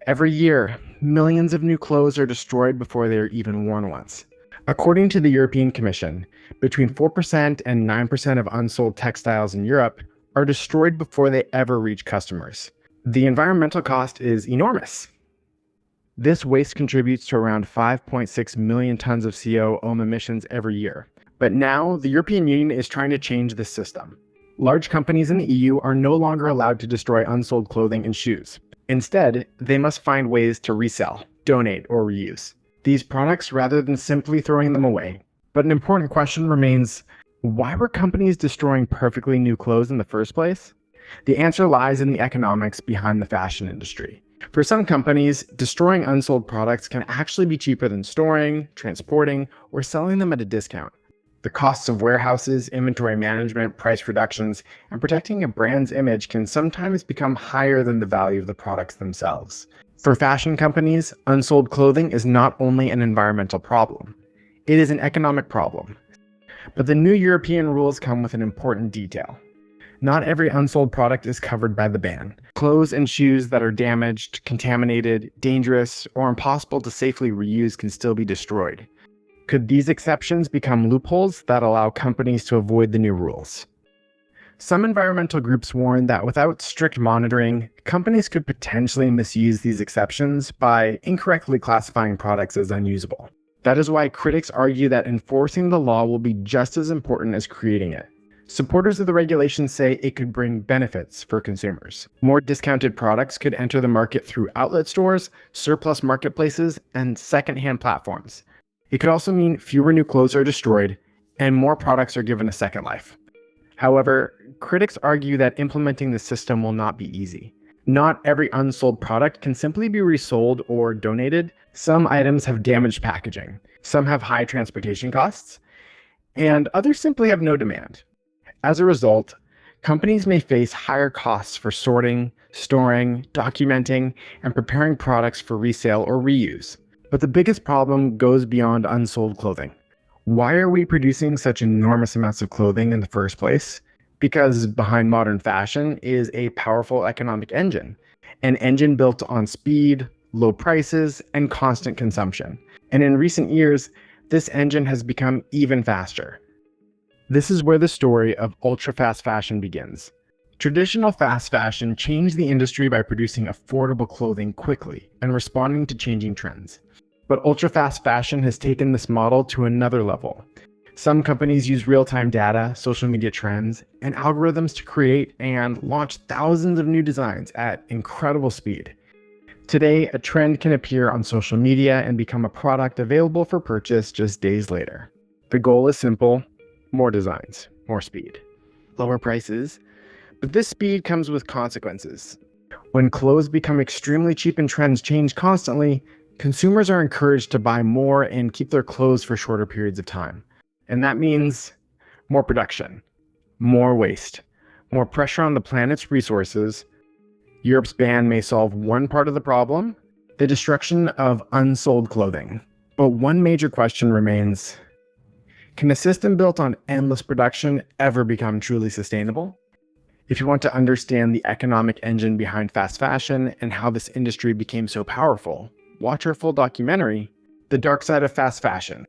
Every year, millions of new clothes are destroyed before they are even worn once. According to the European Commission, between 4% and 9% of unsold textiles in Europe are destroyed before they ever reach customers. The environmental cost is enormous. This waste contributes to around 5.6 million tons of CO emissions every year. But now, the European Union is trying to change this system. Large companies in the EU are no longer allowed to destroy unsold clothing and shoes. Instead, they must find ways to resell, donate, or reuse these products rather than simply throwing them away. But an important question remains, why were companies destroying perfectly new clothes in the first place? The answer lies in the economics behind the fashion industry. For some companies, destroying unsold products can actually be cheaper than storing, transporting, or selling them at a discount. The costs of warehouses, inventory management, price reductions, and protecting a brand's image can sometimes become higher than the value of the products themselves. For fashion companies, unsold clothing is not only an environmental problem, it is an economic problem. But the new European rules come with an important detail. Not every unsold product is covered by the ban. Clothes and shoes that are damaged, contaminated, dangerous, or impossible to safely reuse can still be destroyed. Could these exceptions become loopholes that allow companies to avoid the new rules? Some environmental groups warn that without strict monitoring, companies could potentially misuse these exceptions by incorrectly classifying products as unusable. That is why critics argue that enforcing the law will be just as important as creating it. Supporters of the regulation say it could bring benefits for consumers. More discounted products could enter the market through outlet stores, surplus marketplaces, and secondhand platforms. It could also mean fewer new clothes are destroyed and more products are given a second life. However, critics argue that implementing the system will not be easy. Not every unsold product can simply be resold or donated. Some items have damaged packaging, some have high transportation costs, and others simply have no demand. As a result, companies may face higher costs for sorting, storing, documenting, and preparing products for resale or reuse. But the biggest problem goes beyond unsold clothing. Why are we producing such enormous amounts of clothing in the first place? Because behind modern fashion is a powerful economic engine, an engine built on speed, low prices, and constant consumption. And in recent years, this engine has become even faster. This is where the story of ultra-fast fashion begins. Traditional fast fashion changed the industry by producing affordable clothing quickly and responding to changing trends. But ultra-fast fashion has taken this model to another level. Some companies use real-time data, social media trends, and algorithms to create and launch thousands of new designs at incredible speed. Today, a trend can appear on social media and become a product available for purchase just days later. The goal is simple: more designs, more speed, lower prices. But this speed comes with consequences. When clothes become extremely cheap and trends change constantly, consumers are encouraged to buy more and keep their clothes for shorter periods of time. And that means more production, more waste, more pressure on the planet's resources. Europe's ban may solve one part of the problem, the destruction of unsold clothing. But one major question remains: can a system built on endless production ever become truly sustainable? If you want to understand the economic engine behind fast fashion and how this industry became so powerful, watch our full documentary, The Dark Side of Fast Fashion.